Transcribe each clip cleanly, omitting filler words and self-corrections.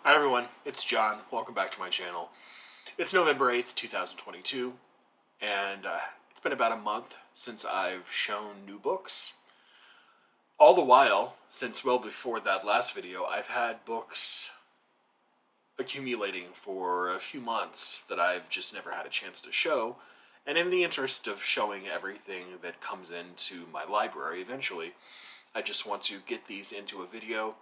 Hi everyone, it's John. Welcome back to my channel. It's November 8th, 2022, and it's been about a month since I've shown new books. All the while, since well before that last video, I've had books accumulating for a few months that I've just never had a chance to show, and in the interest of showing everything that comes into my library eventually, I just want to get these into a video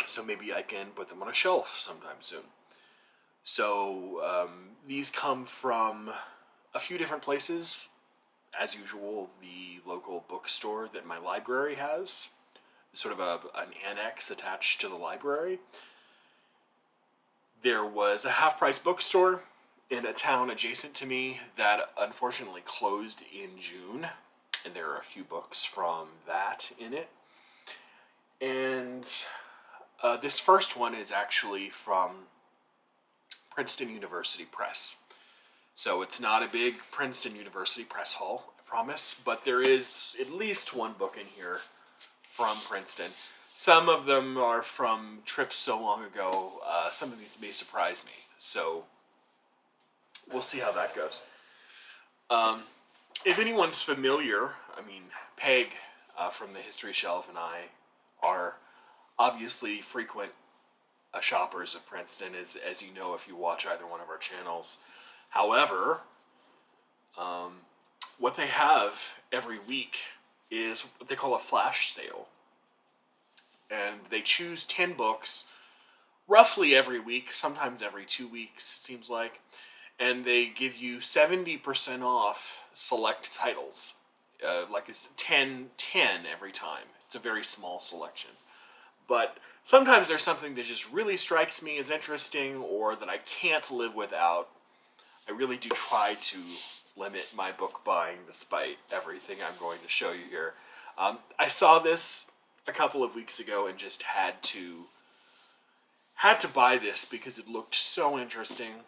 so maybe I can put them on a shelf sometime soon. So these come from a few different places. As usual, the local bookstore that my library has, sort of an annex attached to the library. There was a half-price bookstore in a town adjacent to me that unfortunately closed in June, and there are a few books from that in it. And this first one is actually from Princeton University Press. So it's not a big Princeton University Press haul, I promise, but there is at least one book in here from Princeton. Some of them are from trips so long ago, some of these may surprise me, so we'll see how that goes. If anyone's familiar, Peg from the History Shelf and I are obviously frequent shoppers of Princeton, as you know if you watch either one of our channels. However, what they have every week is what they call a flash sale. And they choose 10 books roughly every week, sometimes every 2 weeks, it seems like. And they give you 70% off select titles. Like it's 10 every time. It's a very small selection. But sometimes there's something that just really strikes me as interesting or that I can't live without. I really do try to limit my book buying despite everything I'm going to show you here. I saw this a couple of weeks ago and just had to buy this because it looked so interesting.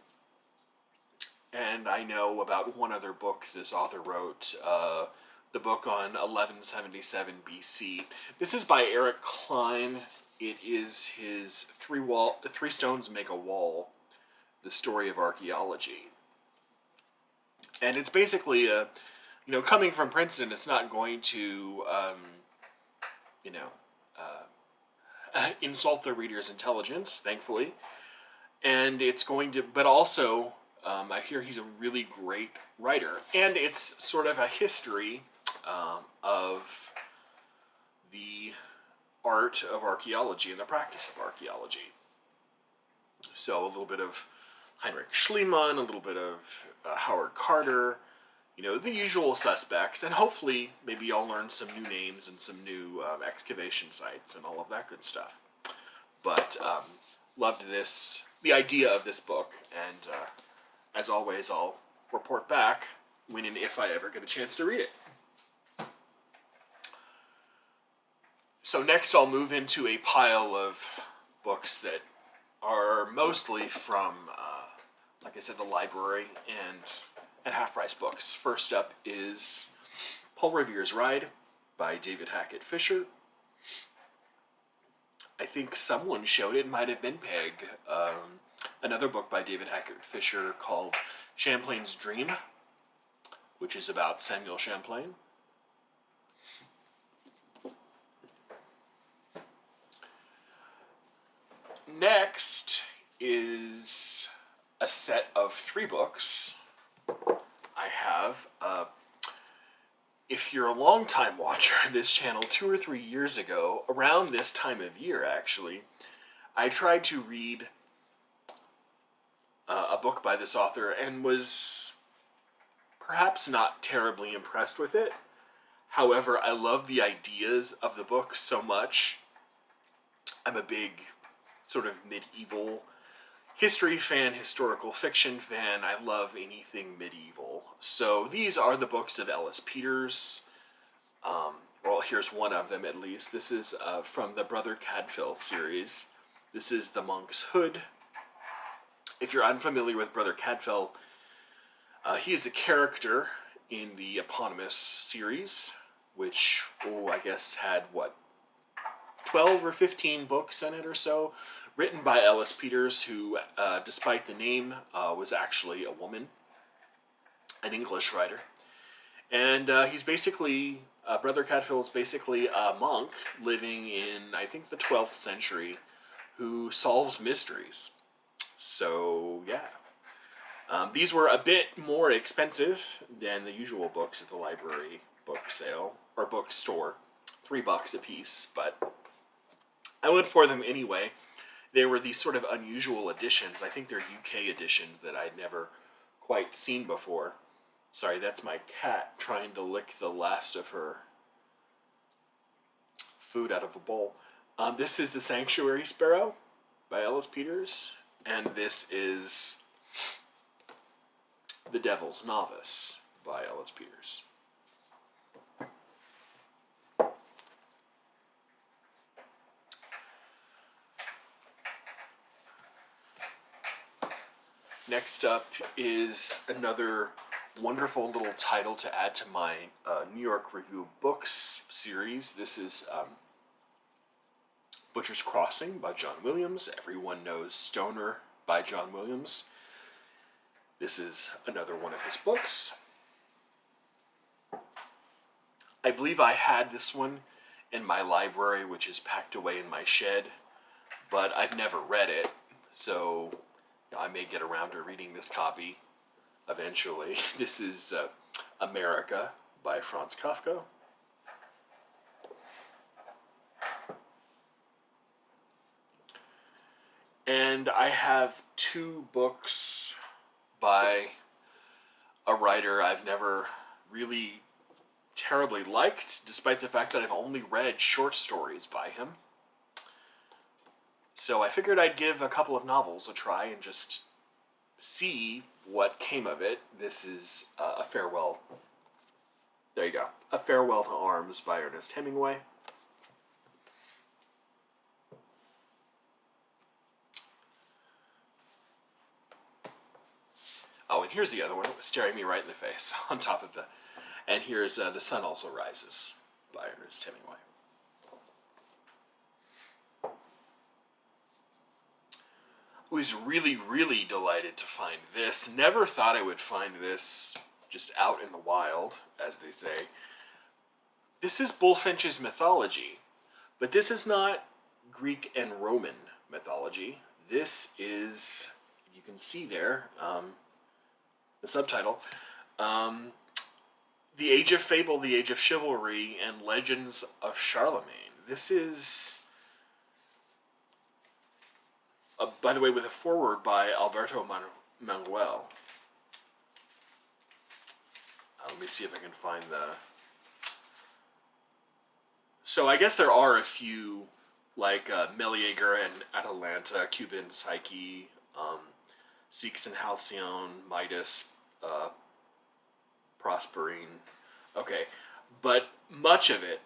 And I know about one other book this author wrote, the book on 1177 BC. This is by Eric Klein. It is his Three Stones Make a Wall, the story of archaeology. And it's basically coming from Princeton, it's not going to, insult the reader's intelligence, thankfully. And it's going to, but also, I hear he's a really great writer. And it's sort of a history of the art of archaeology and the practice of archaeology. So a little bit of Heinrich Schliemann, a little bit of Howard Carter, the usual suspects, and hopefully maybe I'll learn some new names and some new excavation sites and all of that good stuff. But loved the idea of this book, and as always, I'll report back when and if I ever get a chance to read it. So next I'll move into a pile of books that are mostly from, like I said, the library and half-price books. First up is Paul Revere's Ride by David Hackett Fisher. I think someone showed it, might have been Peg, another book by David Hackett Fisher called Champlain's Dream, which is about Samuel Champlain. Next is a set of 3 books I have. If you're a long-time watcher of this channel, 2 or 3 years ago, around this time of year actually, I tried to read a book by this author and was perhaps not terribly impressed with it. However, I love the ideas of the book so much. I'm a big sort of medieval history fan, historical fiction fan. I love anything medieval. So these are the books of Ellis Peters. Well, here's one of them at least. This is from the Brother Cadfael series. This is The Monk's Hood. If you're unfamiliar with Brother Cadfael, he is the character in the eponymous series, which, I guess had, 12 or 15 books in it or so, written by Ellis Peters, who, despite the name, was actually a woman, an English writer. And he's basically, Brother Cadfael is basically a monk living in, I think, the 12th century who solves mysteries. So, yeah. These were a bit more expensive than the usual books at the library book sale, or bookstore. $3 a piece, but I went for them anyway. They were these sort of unusual editions. I think they're UK editions that I'd never quite seen before. Sorry, that's my cat trying to lick the last of her food out of a bowl. This is The Sanctuary Sparrow by Ellis Peters, and this is The Devil's Novice by Ellis Peters. Next up is another wonderful little title to add to my New York Review of Books series. This is Butcher's Crossing by John Williams. Everyone knows Stoner by John Williams. This is another one of his books. I believe I had this one in my library, which is packed away in my shed, but I've never read it, so I may get around to reading this copy eventually. This is America by Franz Kafka. And I have two books by a writer I've never really terribly liked, despite the fact that I've only read short stories by him. So I figured I'd give a couple of novels a try and just see what came of it. This is A Farewell. There you go. A Farewell to Arms by Ernest Hemingway. Oh, and here's the other one staring me right in the face on top of the... And here's The Sun Also Rises by Ernest Hemingway. I was really, really delighted to find this. Never thought I would find this just out in the wild, as they say. This is Bulfinch's mythology, but this is not Greek and Roman mythology. This is, you can see there, the subtitle, The Age of Fable, the Age of Chivalry, and Legends of Charlemagne. This is, by the way, with a foreword by Alberto Manuel. Let me see if I can find the... So I guess there are a few, like Meleager and Atalanta, Cuban Psyche, Six and Halcyon, Midas, Proserpine. Okay, but much of it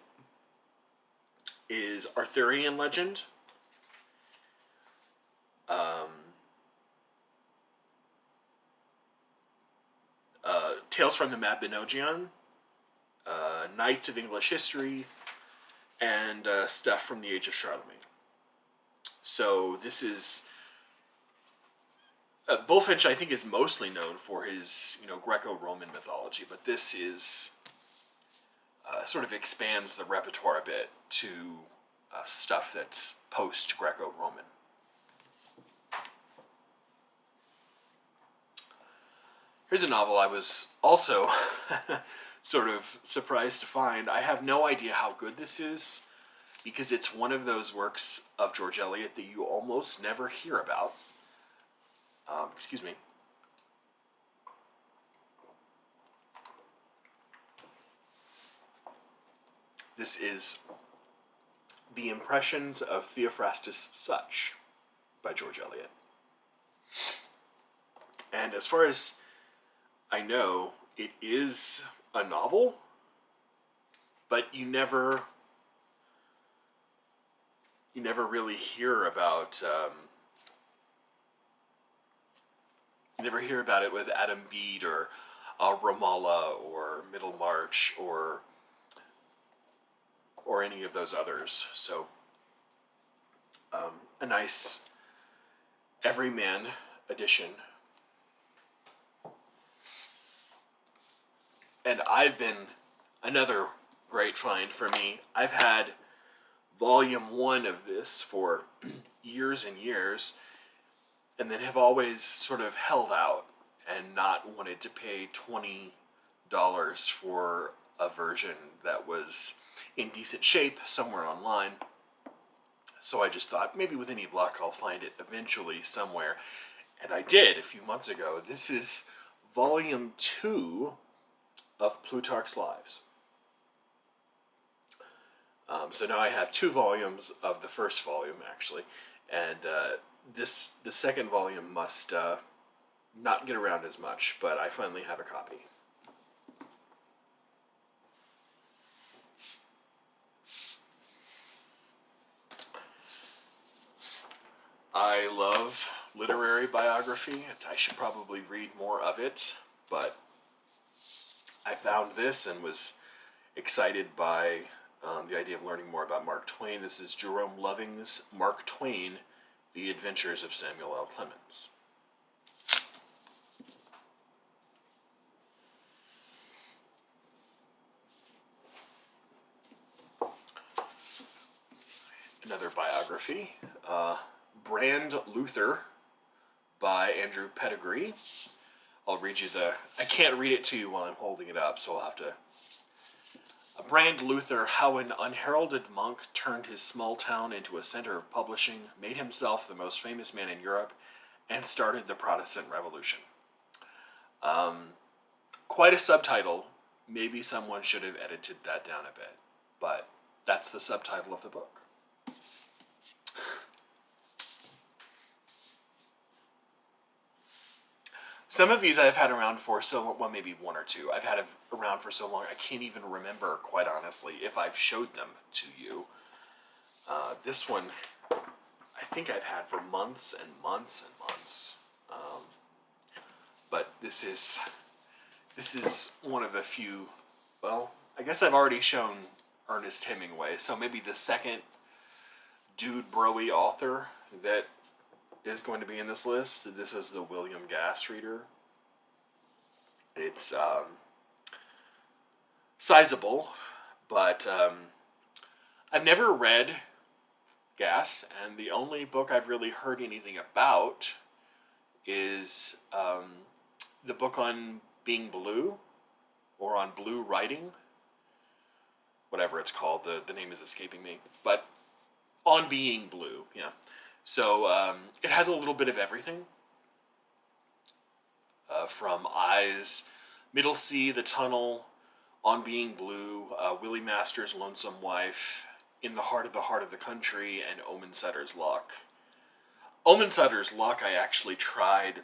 is Arthurian legend. Tales from the Mabinogion, Knights of English History, and stuff from the Age of Charlemagne. So this is... Bulfinch, I think, is mostly known for his, Greco-Roman mythology, but this is sort of expands the repertoire a bit to stuff that's post-Greco-Roman. Here's a novel I was also sort of surprised to find. I have no idea how good this is, because it's one of those works of George Eliot that you almost never hear about. Excuse me. This is The Impressions of Theophrastus Such by George Eliot. And as far as I know, it is a novel, but you never really hear about... you never hear about it with Adam Bede or Ramallah or Middlemarch or any of those others. So a nice everyman edition. And another great find for me. I've had volume 1 of this for years and years, and then have always sort of held out and not wanted to pay $20 for a version that was in decent shape somewhere online. So I just thought, maybe with any luck I'll find it eventually somewhere. And I did a few months ago. This is volume 2 of Plutarch's Lives. So now I have 2 volumes of the first volume, actually. And the second volume must not get around as much, but I finally have a copy. I love literary biography. I should probably read more of it, but I found this and was excited by the idea of learning more about Mark Twain. This is Jerome Loving's Mark Twain, The Adventures of Samuel L. Clemens. Another biography, Brand Luther by Andrew Pettigrew. I'll read you I can't read it to you while I'm holding it up, so I'll have to. Brand Luther, how an unheralded monk turned his small town into a center of publishing, made himself the most famous man in Europe, and started the Protestant Revolution. Quite a subtitle. Maybe someone should have edited that down a bit, but that's the subtitle of the book. Some of these I've had around for well, maybe 1 or 2. I've had around for so long I can't even remember, quite honestly, if I've showed them to you. This one, I think I've had for months and months and months. But this is one of the few. Well, I guess I've already shown Ernest Hemingway, so maybe the second dude bro-y author that is going to be in this list. This is the William Gass reader. It's sizable, but I've never read Gass, and the only book I've really heard anything about is the book on being blue, or on blue writing, whatever it's called. The name is escaping me, but on being blue, yeah. So it has a little bit of everything, from Eyes, Middle Sea, The Tunnel, On Being Blue, Willie Master's Lonesome Wife, In the Heart of the Country, and Omen-Sutter's Luck. Omen-Sutter's Luck I actually tried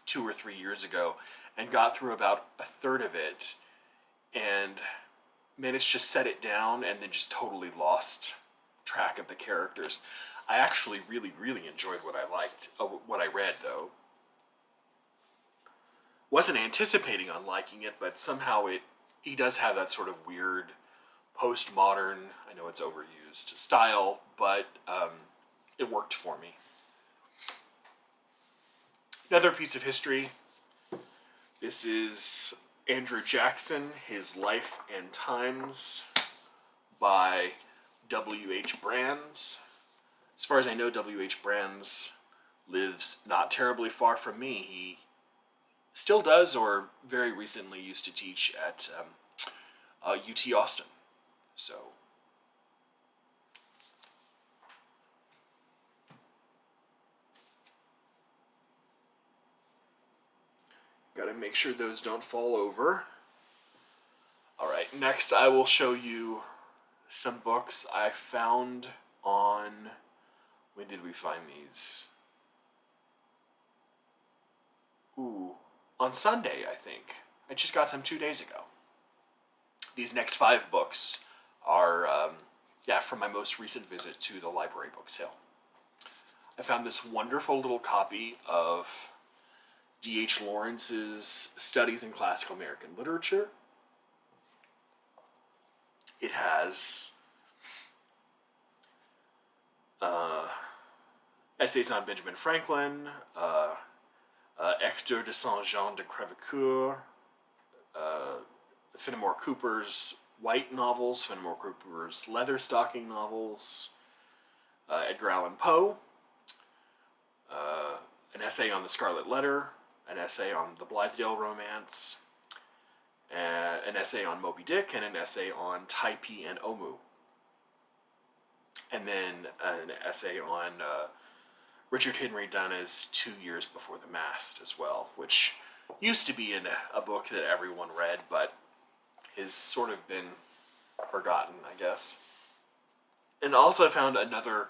2 or 3 years ago and got through about a third of it, and managed to set it down and then just totally lost track of the characters. I actually really, really enjoyed what I read, though. Wasn't anticipating on liking it, but somehow he does have that sort of weird postmodern, I know it's overused, style, but it worked for me. Another piece of history. This is Andrew Jackson, His Life and Times by W.H. Brands. As far as I know, W.H. Brands lives not terribly far from me. He still does, or very recently used to teach at UT Austin. So, gotta make sure those don't fall over. Alright, next I will show you some books I found on... When did we find these? On Sunday, I think. I just got them 2 days ago. These next 5 books are, from my most recent visit to the library book sale. I found this wonderful little copy of D.H. Lawrence's Studies in Classical American Literature. It has essays on Benjamin Franklin, Hector de Saint-Jean de Crèvecoeur, Fenimore Cooper's White novels, Fenimore Cooper's Leatherstocking novels, Edgar Allan Poe, an essay on the Scarlet Letter, an essay on the Blithedale Romance, an essay on Moby Dick, and an essay on Taipi and Omu. And then an essay on Richard Henry Dunne's 2 Years Before the Mast as well, which used to be in a book that everyone read, but has sort of been forgotten, I guess. And also I found another,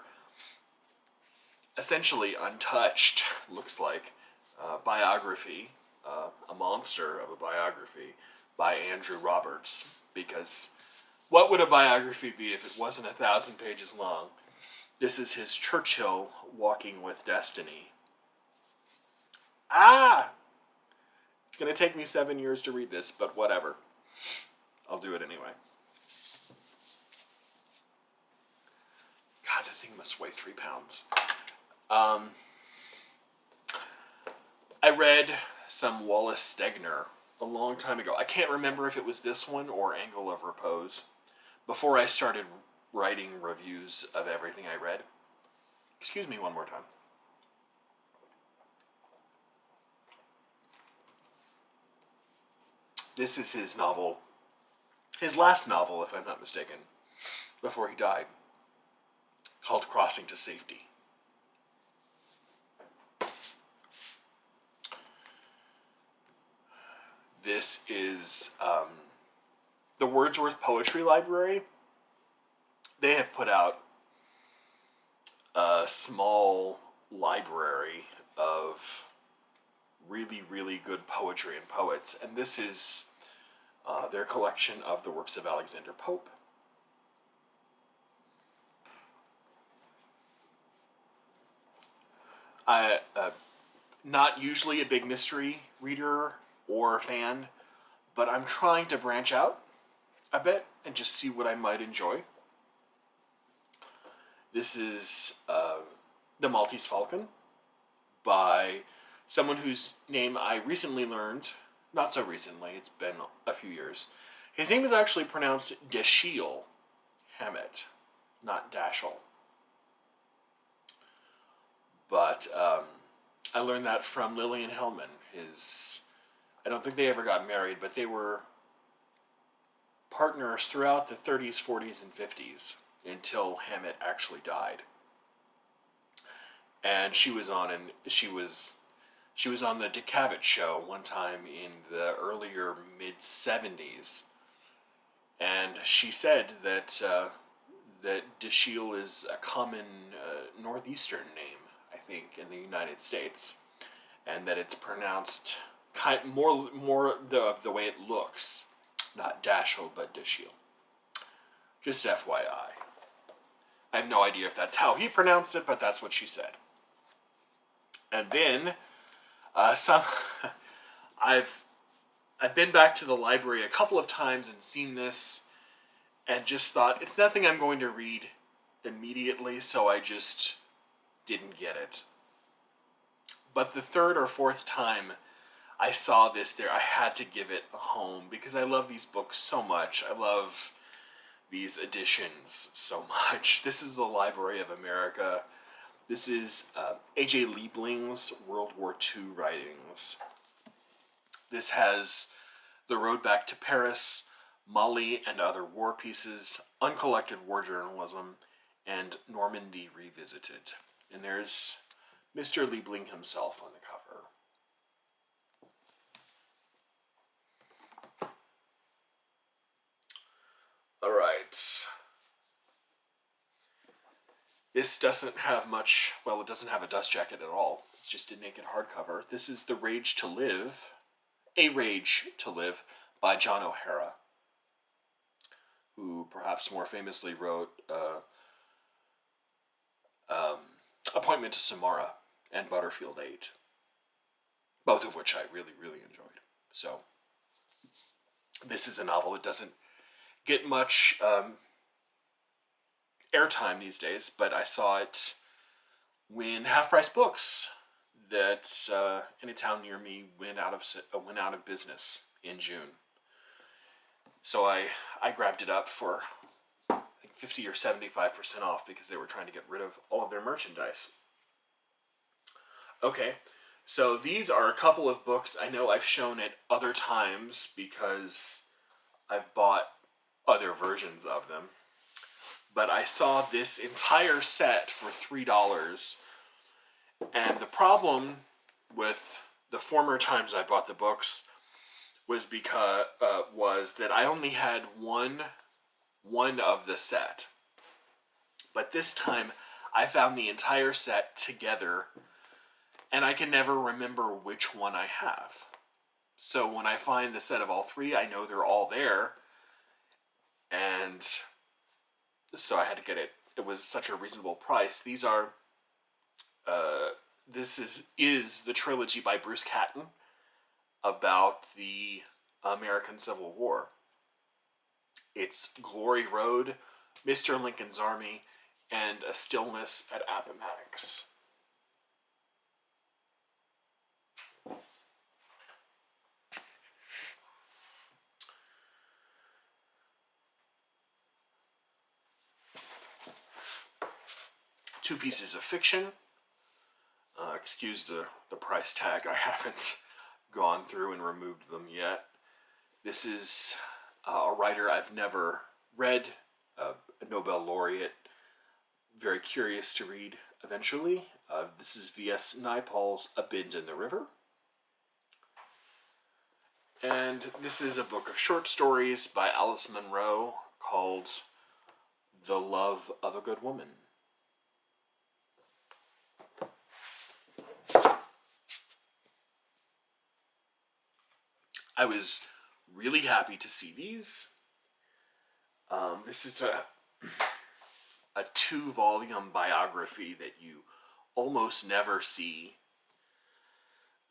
essentially untouched, looks like, biography, a monster of a biography, by Andrew Roberts, because what would a biography be if it wasn't 1,000 pages long? This is his Churchill Walking with Destiny. It's going to take me 7 years to read this, but whatever. I'll do it anyway. God, the thing must weigh 3 pounds. I read some Wallace Stegner a long time ago. I can't remember if it was this one or Angle of Repose, before I started writing reviews of everything I read. Excuse me one more time. This is his novel, his last novel, if I'm not mistaken, before he died, called Crossing to Safety. This is the Wordsworth Poetry Library. They have put out a small library of really, really good poetry and poets, and this is their collection of the works of Alexander Pope. Not usually a big mystery reader or fan, but I'm trying to branch out a bit and just see what I might enjoy. This is The Maltese Falcon by someone whose name I recently learned, not so recently, it's been a few years. His name is actually pronounced Dashiell Hammett, not Dashel. But I learned that from Lillian Hellman. I don't think they ever got married, but they were partners throughout the 30s, 40s, and 50s until Hammett actually died. And she was on the Dick Cavett show one time in the earlier mid-70s, and she said that Dashiell is a common northeastern name, I think, in the United States, and that it's pronounced more of the way it looks, not Dashel, but Dashiell. Just FYI. I have no idea if that's how he pronounced it, but that's what she said. And then I've been back to the library a couple of times and seen this, and just thought it's nothing I'm going to read immediately, so I just didn't get it. But the third or fourth time I saw this there, I had to give it a home because I love these books so much. I love these editions so much. This is the Library of America. This is A.J. Liebling's World War II writings. This has The Road Back to Paris, Mali and Other War Pieces, Uncollected War Journalism, and Normandy Revisited. And there's Mr. Liebling himself on the cover. All right. This doesn't have much, well, it doesn't have a dust jacket at all. It's just a naked hardcover. This is A Rage to Live by John O'Hara, who perhaps more famously wrote Appointment to Samara and Butterfield 8, both of which I really, really enjoyed. So, this is a novel that doesn't get much airtime these days, but I saw it when Half Price Books, that's in a town near me, went out of business in June. So I grabbed it up for I think 50 or 75% off because they were trying to get rid of all of their merchandise. Okay, so these are a couple of books I know I've shown at other times because I've bought other versions of them. But I saw this entire set for $3. And the problem with the former times I bought the books was that I only had one of the set. But this time I found the entire set together, and I can never remember which one I have. So when I find the set of all three, I know they're all there, and so I had to get it. It was such a reasonable price. These are, this is the trilogy by Bruce Catton about the American Civil War. It's Glory Road, Mr. Lincoln's Army, and A Stillness at Appomattox. Two pieces of fiction. Excuse the price tag. I haven't gone through and removed them yet. This is a writer I've never read, a Nobel laureate. Very curious to read eventually. This is V.S. Naipaul's A Bend in the River. And this is a book of short stories by Alice Munro called The Love of a Good Woman. I was really happy to see these. This is a 2-volume biography that you almost never see.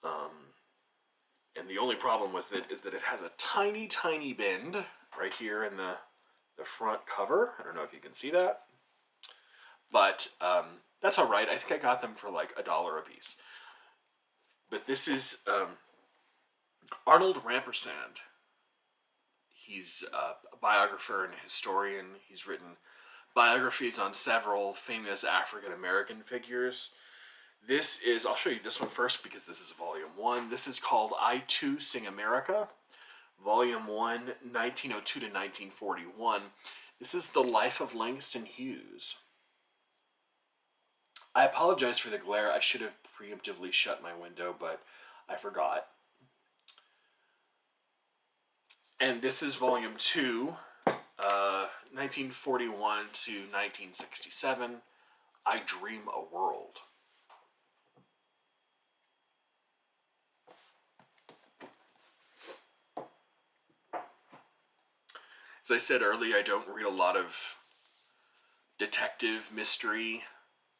And the only problem with it is that it has a tiny, tiny bend right here in the front cover. I don't know if you can see that. But that's all right. I think I got them for like $1 a piece. But this is Arnold Rampersand. He's a biographer and a historian. He's written biographies on several famous African American figures. This is, I'll show you this one first because this is volume 1. This is called I Too Sing America, volume 1, 1902 to 1941. This is the life of Langston Hughes. I apologize for the glare. I should have preemptively shut my window, but I forgot. And this is volume 2, 1941 to 1967, I Dream a World. As I said earlier, I don't read a lot of detective mystery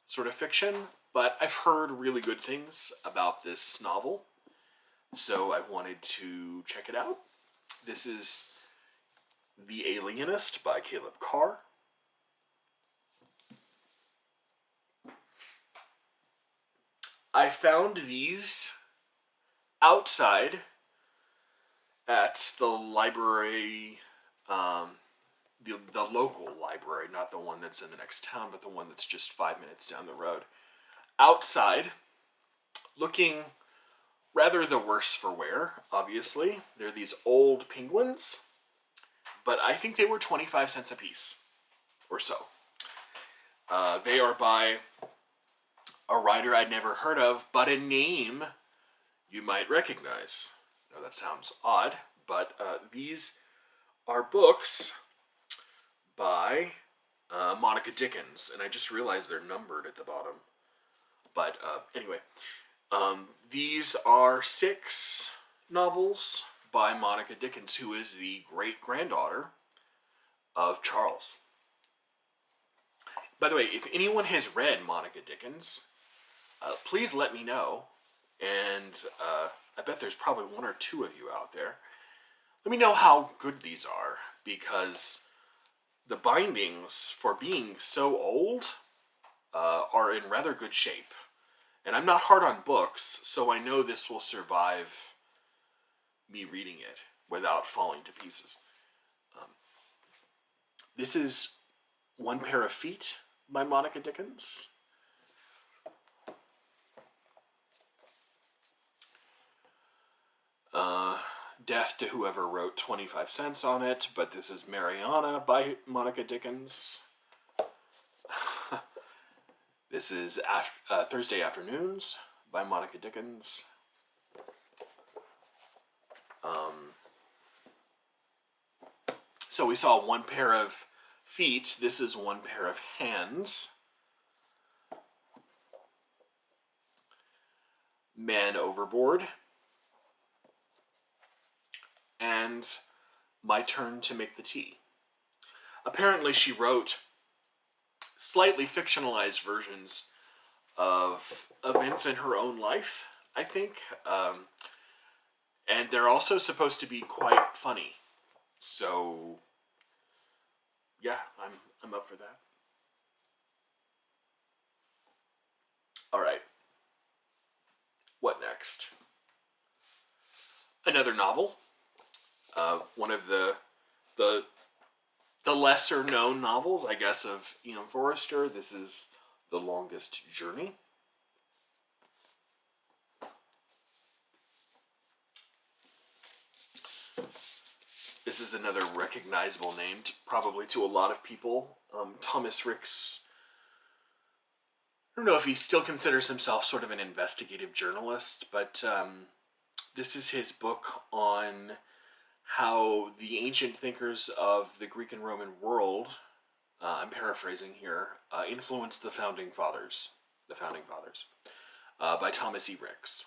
sort of fiction, but I've heard really good things about this novel, so I wanted to check it out. This is The Alienist by Caleb Carr. I found these outside at the library, the local library, not the one that's in the next town, but the one that's just 5 minutes down the road. Outside, looking rather the worse for wear, obviously. They're these old penguins, but I think they were 25 cents a piece, or so. They are by a writer I'd never heard of, but a name you might recognize. Now that sounds odd, but these are books by Monica Dickens, and I just realized they're numbered at the bottom. But anyway, these are 6 novels by Monica Dickens, who is the great-granddaughter of Charles. By the way, if anyone has read Monica Dickens, please let me know, and I bet there's probably 1 or 2 of you out there. Let me know how good these are, because the bindings, for being so old, are in rather good shape. And I'm not hard on books, so I know this will survive me reading it without falling to pieces. This is One Pair of Feet by Monica Dickens. Death to whoever wrote 25 cents on it, but this is Mariana by Monica Dickens. This is Thursday Afternoons by Monica Dickens. So we saw One Pair of Feet. This is One Pair of Hands. Man Overboard. And My Turn to Make the Tea. Apparently she wrote slightly fictionalized versions of events in her own life, I think. And they're also supposed to be quite funny. So, yeah, I'm up for that. All right. What next? Another novel. One of the lesser known novels, I guess, of E.M. Forrester. This is The Longest Journey. This is another recognizable name, probably to a lot of people. Thomas Ricks. I don't know if he still considers himself sort of an investigative journalist, but this is his book on how the ancient thinkers of the Greek and Roman world, I'm paraphrasing here, influenced the founding fathers, by Thomas E. Ricks.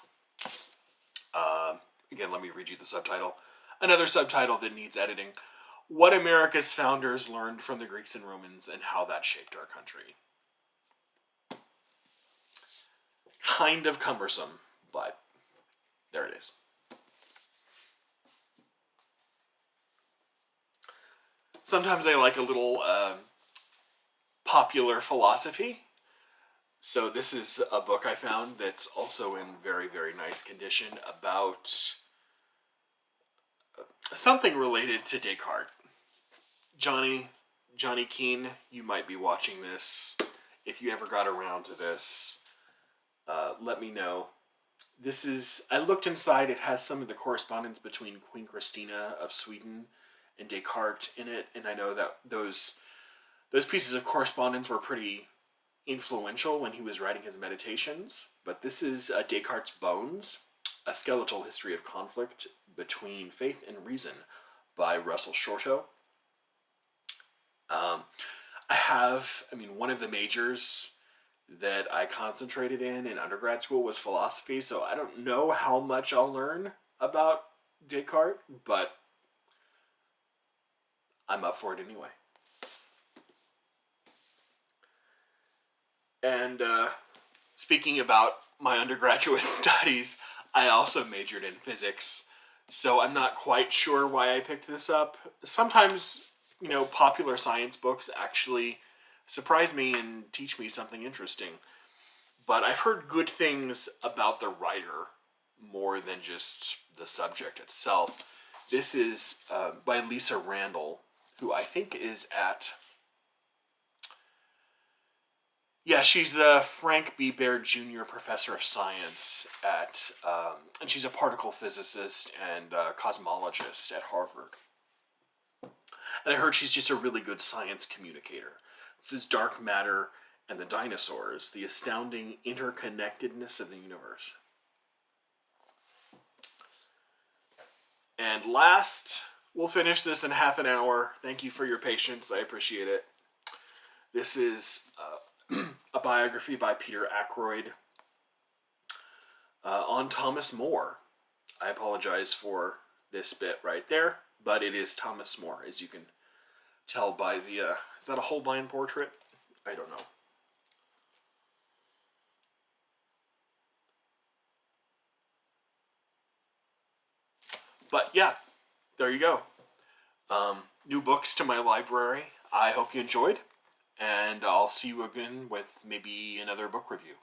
Again, let me read you the subtitle. Another subtitle that needs editing. What America's founders learned from the Greeks and Romans and how that shaped our country. Kind of cumbersome, but there it is. Sometimes I like a little popular philosophy. So this is a book I found that's also in very, very nice condition about something related to Descartes. Johnny Keene, you might be watching this. If you ever got around to this, let me know. This is, I looked inside, it has some of the correspondence between Queen Christina of Sweden and Descartes in it, and I know that those pieces of correspondence were pretty influential when he was writing his meditations. But this is Descartes' Bones, A Skeletal History of Conflict Between Faith and Reason by Russell Shorto. One of the majors that I concentrated in undergrad school was philosophy, so I don't know how much I'll learn about Descartes, but I'm up for it anyway. And speaking about my undergraduate studies, I also majored in physics, so I'm not quite sure why I picked this up. Sometimes, popular science books actually surprise me and teach me something interesting. But I've heard good things about the writer more than just the subject itself. This is by Lisa Randall, who I think is at... Yeah, she's the Frank B. Baird Jr. Professor of Science at... and she's a particle physicist and cosmologist at Harvard. And I heard she's just a really good science communicator. This is Dark Matter and the Dinosaurs, the astounding interconnectedness of the universe. And last, we'll finish this in half an hour. Thank you for your patience. I appreciate it. This is a biography by Peter Ackroyd on Thomas More. I apologize for this bit right there, but it is Thomas More, as you can tell by the... is that a Holbein portrait? I don't know. But yeah, there you go. New books to my library. I hope you enjoyed. And I'll see you again with maybe another book review.